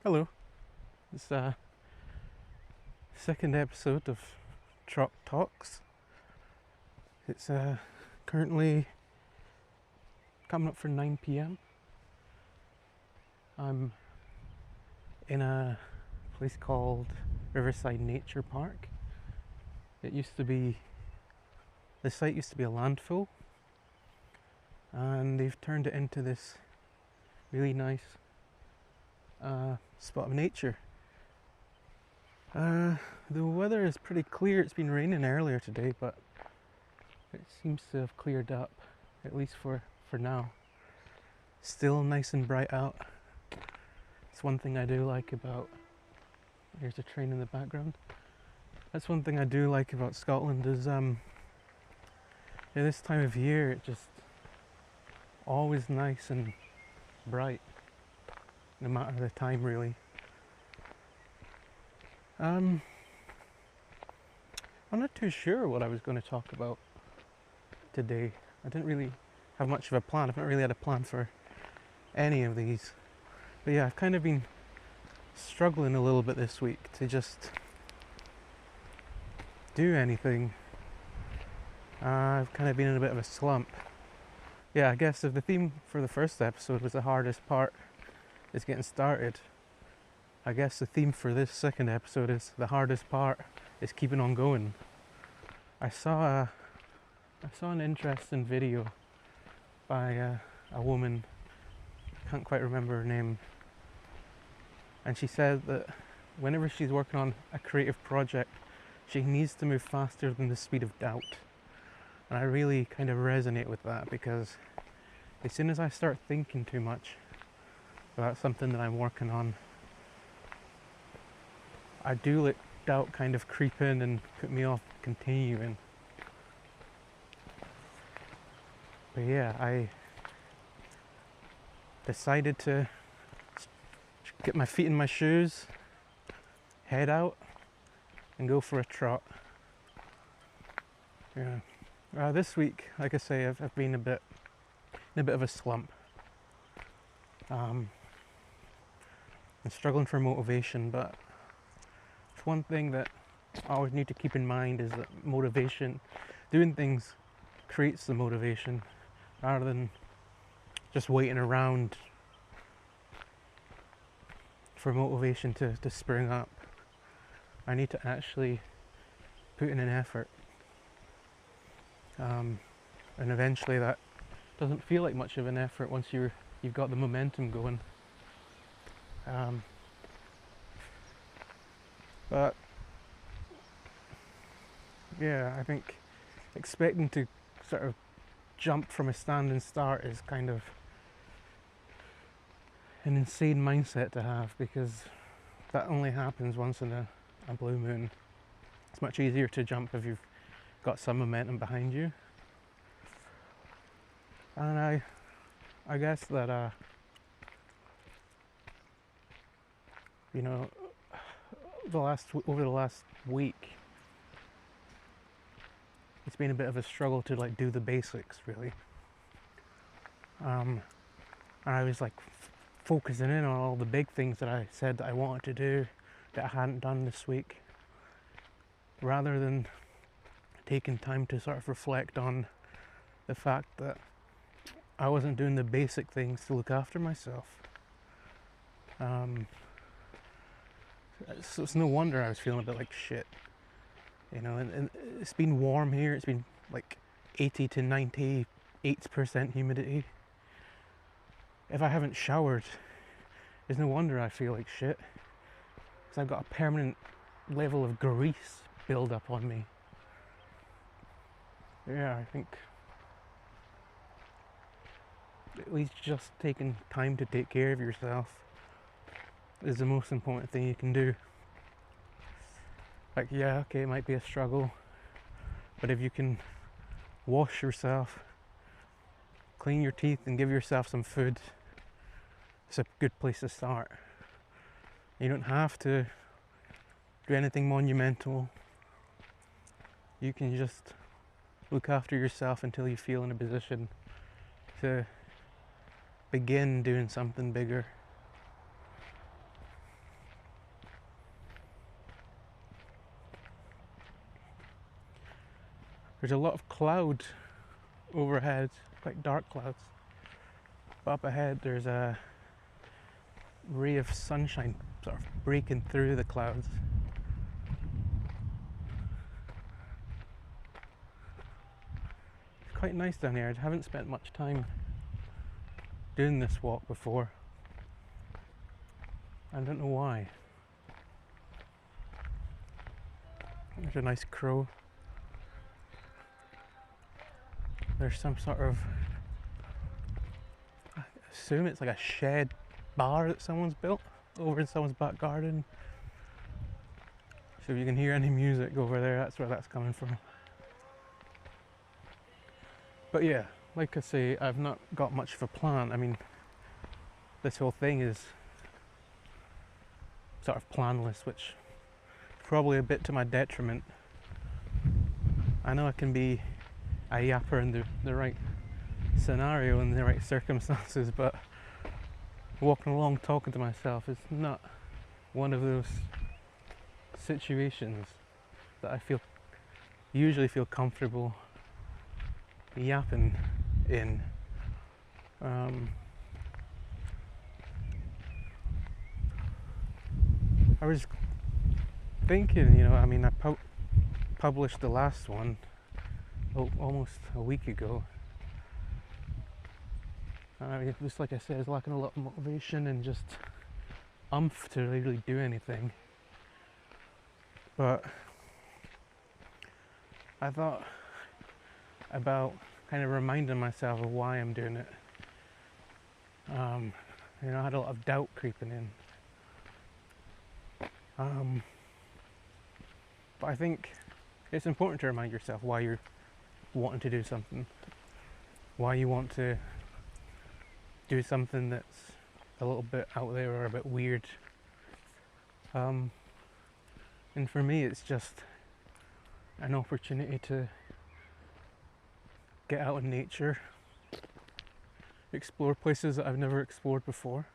Hello, it's the second episode of Trot Talks. It's currently coming up for 9 p.m. I'm in a place called Riverside Nature Park. The site used to be a landfill, and they've turned it into this really nice spot of nature. The weather is pretty clear. It's been raining earlier today, but it seems to have cleared up, at least for now. Still nice and bright out. It's one thing I do like about... Here's a train in the background. That's one thing I do like about Scotland is this time of year it's just always nice and bright, no matter the time really. I'm not too sure what I was going to talk about today. I didn't really have much of a plan. I've not really had a plan for any of these. But yeah, I've kind of been struggling a little bit this week to just do anything. I've kind of been in a bit of a slump. Yeah, I guess if the theme for the first episode was the hardest part is getting started, I guess the theme for this second episode is the hardest part is keeping on going. I saw an interesting video by a woman, I can't quite remember her name, and she said that whenever she's working on a creative project, she needs to move faster than the speed of doubt. And I really kind of resonate with that, because as soon as I start thinking too much about something that I'm working on, I do let doubt kind of creep in and put me off continuing. But yeah, I decided to get my feet in my shoes, head out, and go for a trot. Yeah. This week, like I say, I've been in a bit of a slump. I'm struggling for motivation, but one thing that I always need to keep in mind is that motivation, doing things creates the motivation, rather than just waiting around for motivation to spring up. I need to actually put in an effort, and eventually that doesn't feel like much of an effort once you've got the momentum going. But yeah, I think expecting to sort of jump from a standing start is kind of an insane mindset to have, because that only happens once in a blue moon. It's much easier to jump if you've got some momentum behind you. And I guess that over the last week, it's been a bit of a struggle to like do the basics really. And I was like focusing in on all the big things that I said that I wanted to do that I hadn't done this week, rather than taking time to sort of reflect on the fact that I wasn't doing the basic things to look after myself. So it's no wonder I was feeling a bit like shit, and it's been warm here. It's been like 80 to 98% humidity. If I haven't showered, there's no wonder I feel like shit, because I've got a permanent level of grease build up on me. Yeah, I think at least just taking time to take care of yourself is the most important thing you can do. Like, yeah, okay, it might be a struggle, but if you can wash yourself, clean your teeth, and give yourself some food, it's a good place to start. You don't have to do anything monumental. You can just look after yourself until you feel in a position to begin doing something bigger. There's a lot of cloud overhead, quite dark clouds. But up ahead there's a ray of sunshine sort of breaking through the clouds. It's quite nice down here. I haven't spent much time doing this walk before. I don't know why. There's a nice crow. There's some sort of, I assume it's like a shed bar that someone's built over in someone's back garden. So if you can hear any music over there, that's where that's coming from. But yeah, like I say, I've not got much of a plan. I mean, this whole thing is sort of planless, which is probably a bit to my detriment. I know I can be a yapper in the right scenario and the right circumstances, but walking along talking to myself is not one of those situations that I usually feel comfortable yapping in. I was thinking, you know, I mean, I published the last one almost a week ago. It was, like I said, I was lacking a lot of motivation and just umph to really do anything. But I thought about kind of reminding myself of why I'm doing it. You know, I had a lot of doubt creeping in. But I think it's important to remind yourself why you're wanting to do something, why you want to do something that's a little bit out there or a bit weird. And for me, it's just an opportunity to get out in nature, explore places that I've never explored before,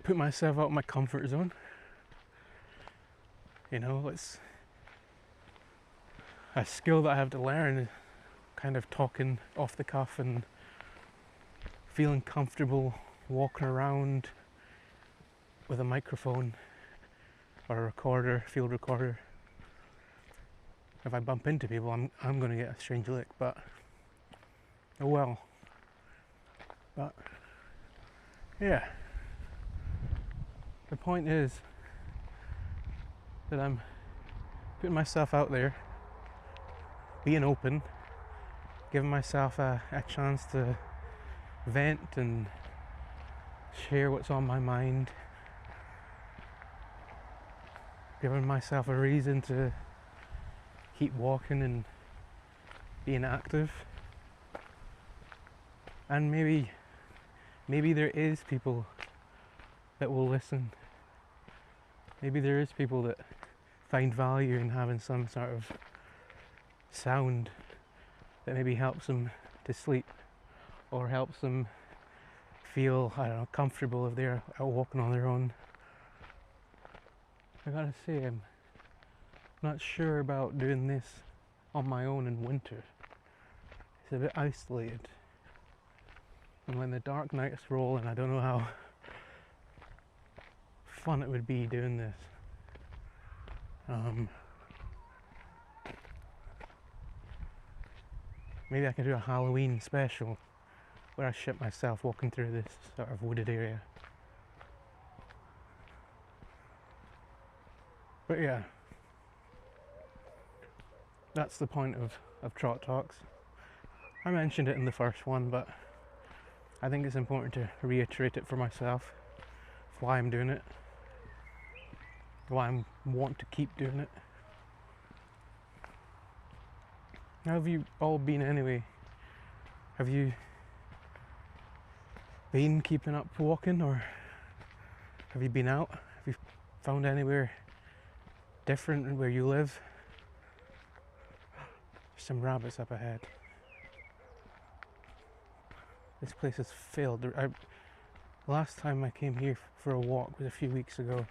put myself out of my comfort zone. You know, it's a skill that I have to learn, kind of talking off the cuff and feeling comfortable walking around with a microphone or a recorder, field recorder. If I bump into people, I'm going to get a strange look, but oh well. But yeah, the point is that I'm putting myself out there, being open, giving myself a chance to vent and share what's on my mind, giving myself a reason to keep walking and being active. And maybe there is people that will listen. Maybe there is people that find value in having some sort of sound that maybe helps them to sleep or helps them feel, I don't know, comfortable if they're out walking on their own. I gotta say, I'm not sure about doing this on my own in winter. It's a bit isolated. And when the dark nights roll in, I don't know how fun it would be doing this. Maybe I can do a Halloween special where I shit myself walking through this sort of wooded area. But yeah, that's the point of Trot Talks. I mentioned it in the first one, but I think it's important to reiterate it for myself, why I'm doing it, why I want to keep doing it. How have you all been anyway? Have you been keeping up walking, or have you been out? Have you found anywhere different where you live? There's some rabbits up ahead. This place is filled. Last time I came here for a walk was a few weeks ago,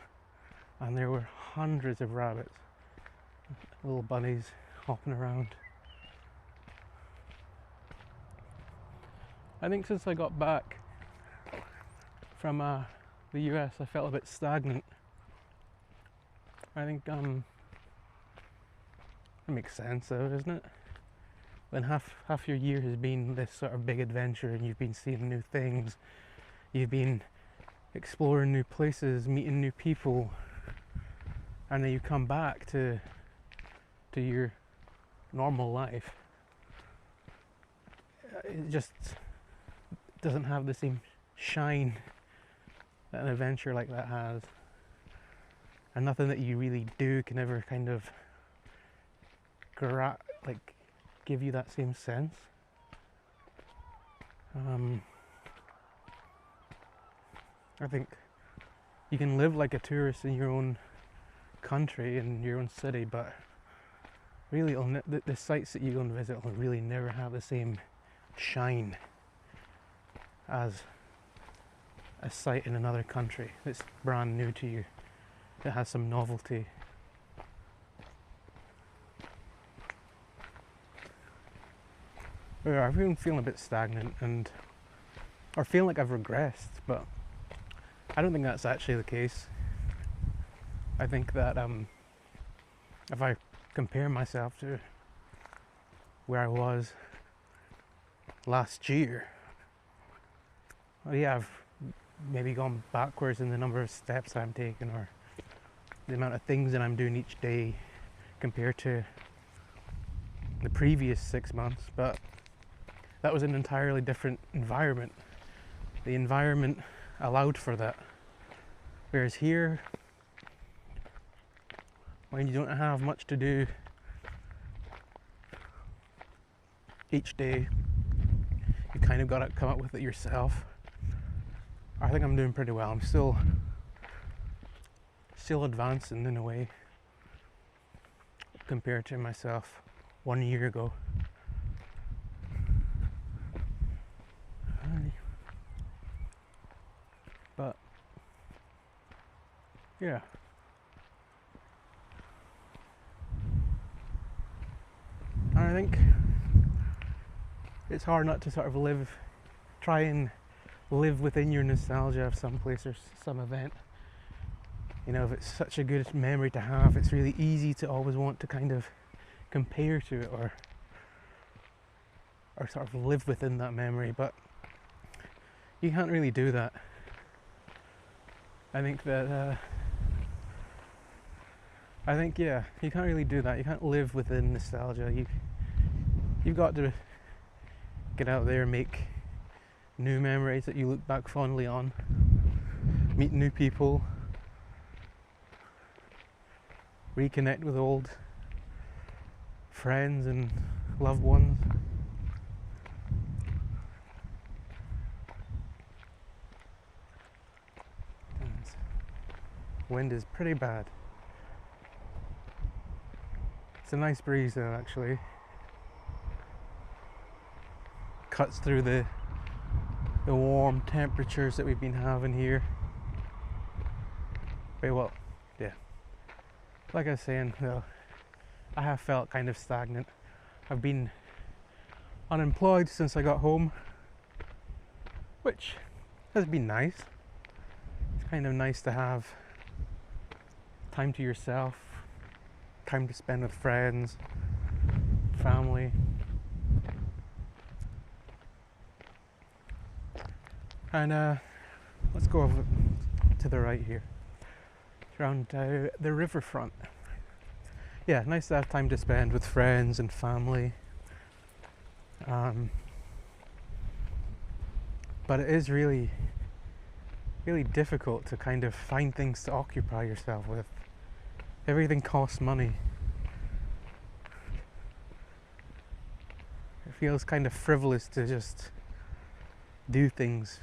and there were hundreds of rabbits. little bunnies hopping around. I think since I got back from the US, I felt a bit stagnant. I think it makes sense though, doesn't it? When half your year has been this sort of big adventure and you've been seeing new things, you've been exploring new places, meeting new people, and then you come back to your normal life, it just doesn't have the same shine that an adventure like that has, and nothing that you really do can ever kind of give you that same sense. I think you can live like a tourist in your own country, in your own city, but really the sites that you go and visit will really never have the same shine as a site in another country that's brand new to you, that has some novelty. Yeah, I've been feeling a bit stagnant or feeling like I've regressed, but I don't think that's actually the case. I think that if I compare myself to where I was last year, well, yeah, I've maybe gone backwards in the number of steps I'm taking or the amount of things that I'm doing each day compared to the previous 6 months, but that was an entirely different environment. The environment allowed for that. Whereas here, when you don't have much to do each day, you kind of got to come up with it yourself. I think I'm doing pretty well. I'm still advancing in a way compared to myself 1 year ago. But yeah, and I think it's hard not to sort of try and live within your nostalgia of some place or some event. You know, if it's such a good memory to have, it's really easy to always want to kind of compare to it or sort of live within that memory, but you can't really do that. I think you can't really do that. You can't live within nostalgia. You've got to get out there and make new memories that you look back fondly on, meet new people, reconnect with old friends and loved ones. Wind is pretty bad. It's a nice breeze though, actually. Cuts through the warm temperatures that we've been having here. But well, yeah. Like I was saying though, I have felt kind of stagnant. I've been unemployed since I got home, which has been nice. It's kind of nice to have time to yourself, time to spend with friends, family. And let's go over to the right here, around the riverfront. Yeah, nice to have time to spend with friends and family. But it is really, really difficult to kind of find things to occupy yourself with. Everything costs money. It feels kind of frivolous to just do things,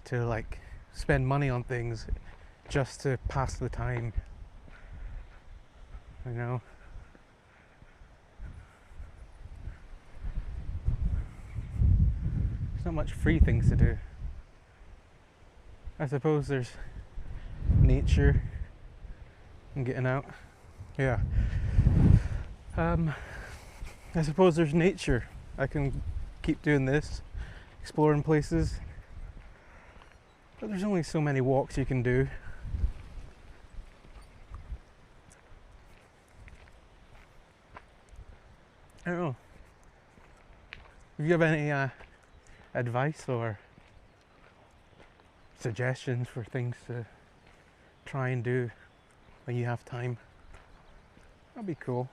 to like spend money on things just to pass the time, you know. There's not much free things to do. I suppose there's nature and getting out, Yeah. I suppose there's nature. I can keep doing this, exploring places, but there's only so many walks you can do. I don't know. If you have any advice or suggestions for things to try and do when you have time, that'd be cool.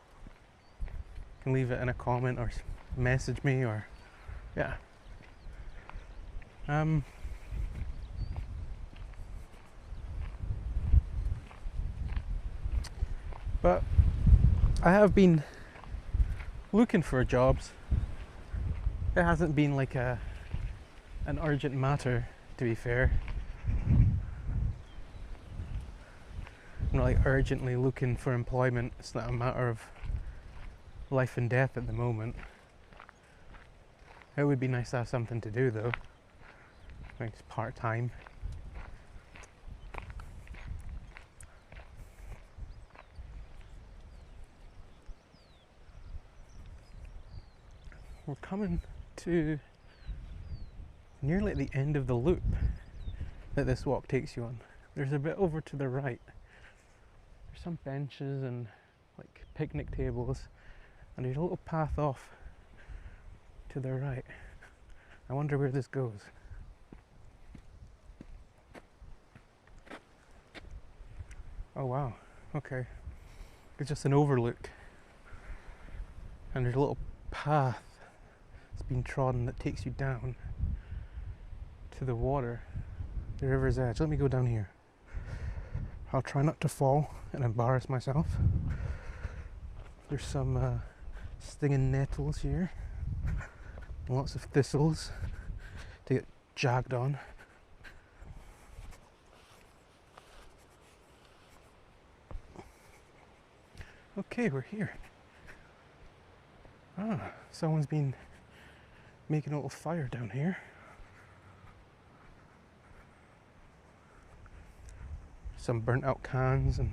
You can leave it in a comment or message me, or yeah. But I have been looking for jobs. It hasn't been like an urgent matter, to be fair. I'm not like urgently looking for employment. It's not a matter of life and death at the moment. It would be nice to have something to do though, like it's part-time. We're coming to nearly at the end of the loop that this walk takes you on. There's a bit over to the right. There's some benches and like picnic tables, and there's a little path off to the right. I wonder where this goes. Oh wow, okay. It's just an overlook. And there's a little path that's been trodden that takes you down to the water, the river's edge. Let me go down here. I'll try not to fall and embarrass myself. There's some stinging nettles here. Lots of thistles to get jagged on. Okay, we're here. Ah, someone's been making a little fire down here. Some burnt out cans and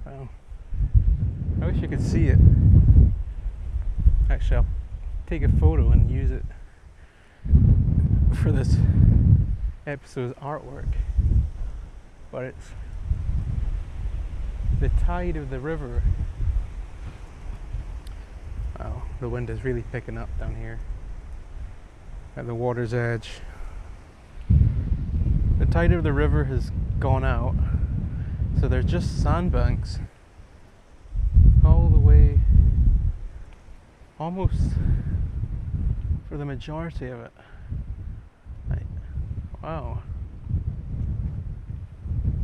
wow. I wish you could see it. Actually, I'll take a photo and use it for this episode's artwork. But it's the tide of the river. Wow, the wind is really picking up down here at the water's edge. The tide of the river has gone out, so there's just sandbanks all the way, almost for the majority of it. Like, wow.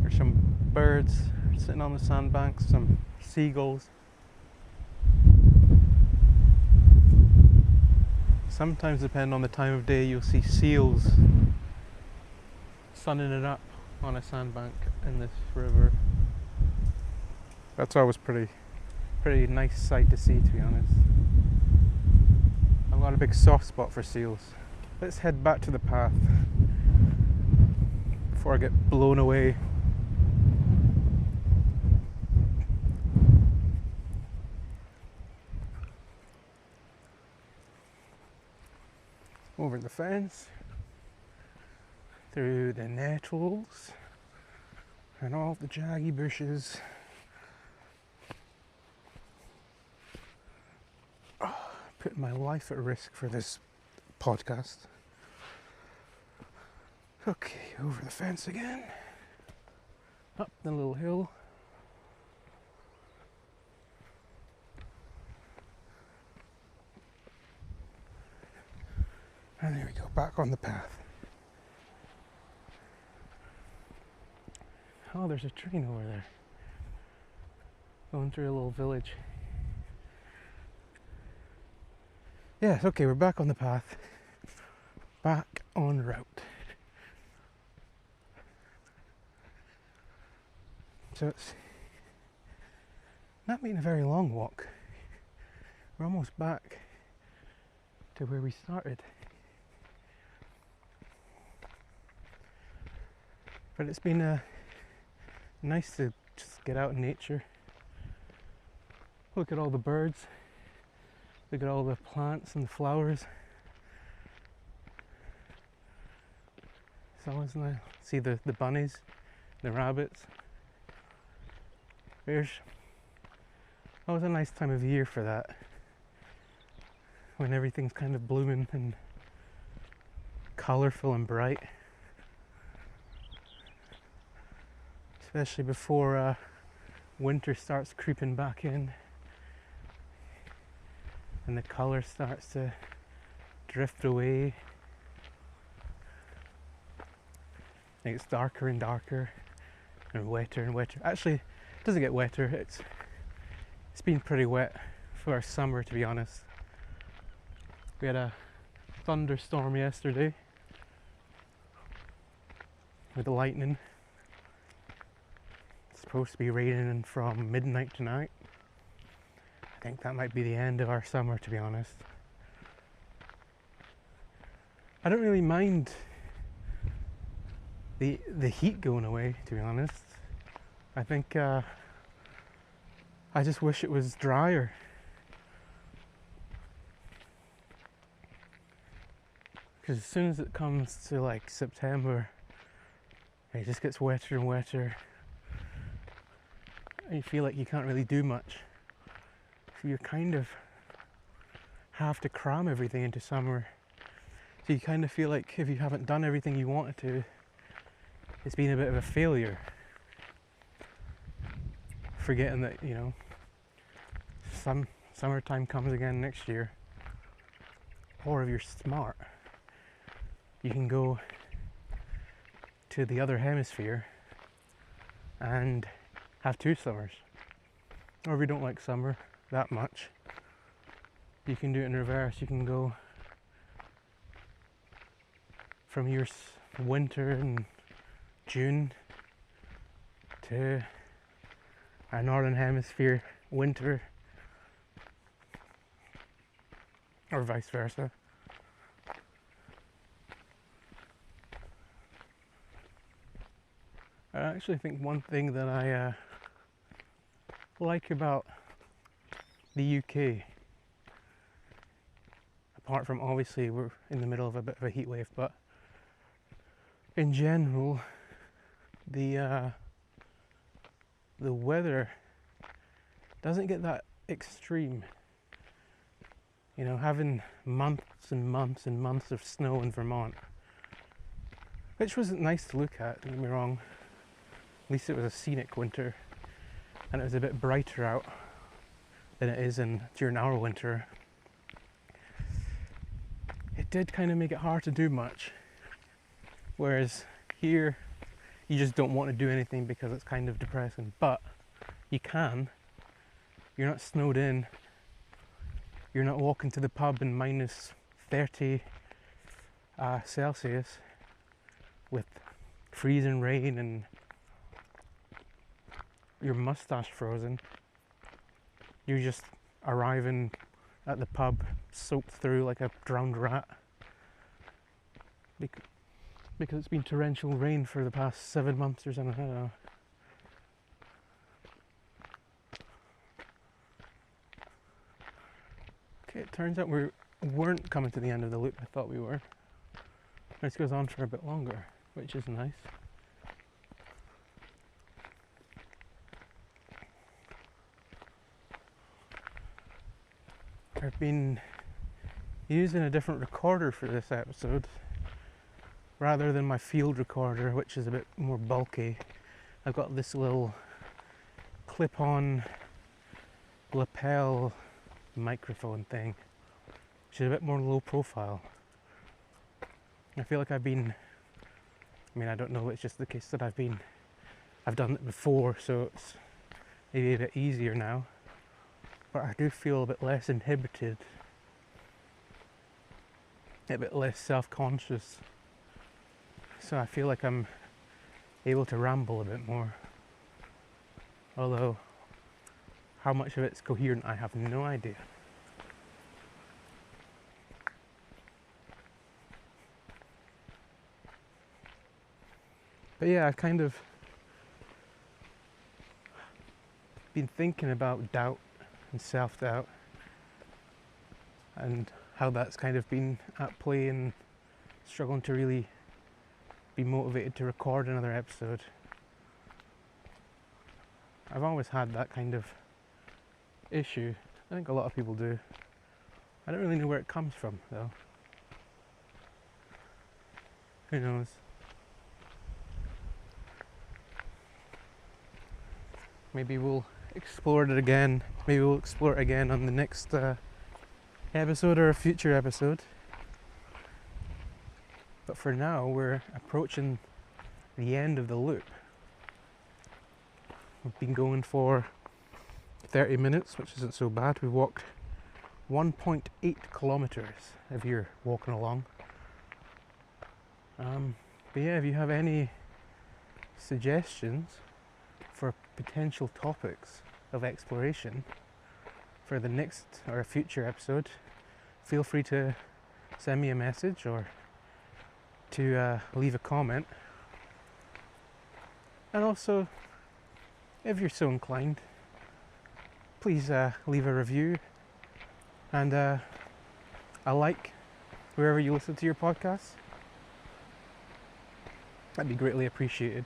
There's some birds sitting on the sandbanks, some seagulls. Sometimes, depending on the time of day, you'll see seals sunning it up on a sandbank in this river. That's always pretty nice sight to see, to be honest. I've got a big soft spot for seals. Let's head back to the path before I get blown away. Over the fence, through the nettles and all the jaggy bushes. Oh, putting my life at risk for this podcast. Okay, over the fence again, up the little hill. And there we go, back on the path. Oh, there's a train over there. Going through a little village. Yes, okay, we're back on the path. Back en route. So it's not been a very long walk. We're almost back to where we started. But it's been a Nice to just get out in nature. Look at all the birds. Look at all the plants and the flowers. It's always nice. See the bunnies, the rabbits. There's always a nice time of year for that. When everything's kind of blooming and colourful and bright. Especially before winter starts creeping back in and the colour starts to drift away. It gets darker and darker and wetter and wetter. Actually, it doesn't get wetter. It's been pretty wet for our summer, to be honest. We had a thunderstorm yesterday with the lightning. It's supposed to be raining from midnight tonight. I think that might be the end of our summer, to be honest. I don't really mind the heat going away, to be honest. I think I just wish it was drier. Because as soon as it comes to like September, it just gets wetter and wetter. And you feel like you can't really do much. So you kind of have to cram everything into summer. So you kind of feel like if you haven't done everything you wanted to, it's been a bit of a failure. Forgetting that, you know, summertime comes again next year. Or if you're smart, you can go to the other hemisphere and have 2 summers. Or if you don't like summer that much, you can do it in reverse. You can go from your winter in June to our northern hemisphere winter, or vice versa. I actually think one thing that I like about the UK, apart from obviously we're in the middle of a bit of a heat wave, but in general, the weather doesn't get that extreme. You know, having months and months and months of snow in Vermont, which wasn't nice to look at, don't get me wrong. At least it was a scenic winter, and it was a bit brighter out than it is during our winter. It did kind of make it hard to do much. Whereas here, you just don't want to do anything because it's kind of depressing. But you can. You're not snowed in. You're not walking to the pub in minus 30 Celsius with freezing rain and your mustache frozen. You're just arriving at the pub soaked through like a drowned rat. Because it's been torrential rain for the past 7 months or something, I don't know. Okay, it turns out we weren't coming to the end of the loop I thought we were. This goes on for a bit longer, which is nice. I've been using a different recorder for this episode. Rather than my field recorder, which is a bit more bulky, I've got this little clip-on lapel microphone thing, which is a bit more low profile. I feel like I don't know, it's just the case that I've done it before, so it's maybe a bit easier now. But I do feel a bit less inhibited, a bit less self-conscious. So I feel like I'm able to ramble a bit more. Although, how much of it's coherent, I have no idea. But yeah, I kind of been thinking about doubt and self-doubt and how that's kind of been at play in struggling to really be motivated to record another episode. I've always had that kind of issue. I think a lot of people do. I don't really know where it comes from though. Who knows? Maybe we'll explore it again. Maybe we'll explore it again on the next episode or a future episode. But for now, we're approaching the end of the loop. We've been going for 30 minutes, which isn't so bad. We walked 1.8 kilometers if you're walking along. But yeah, if you have any suggestions for potential topics of exploration for the next or a future episode, feel free to send me a message or to leave a comment. And also, if you're so inclined, please leave a review and a like wherever you listen to your podcasts. That'd be greatly appreciated.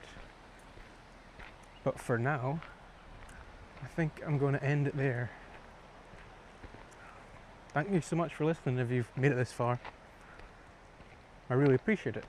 But for now, I think I'm going to end it there. Thank you so much for listening if you've made it this far. I really appreciate it.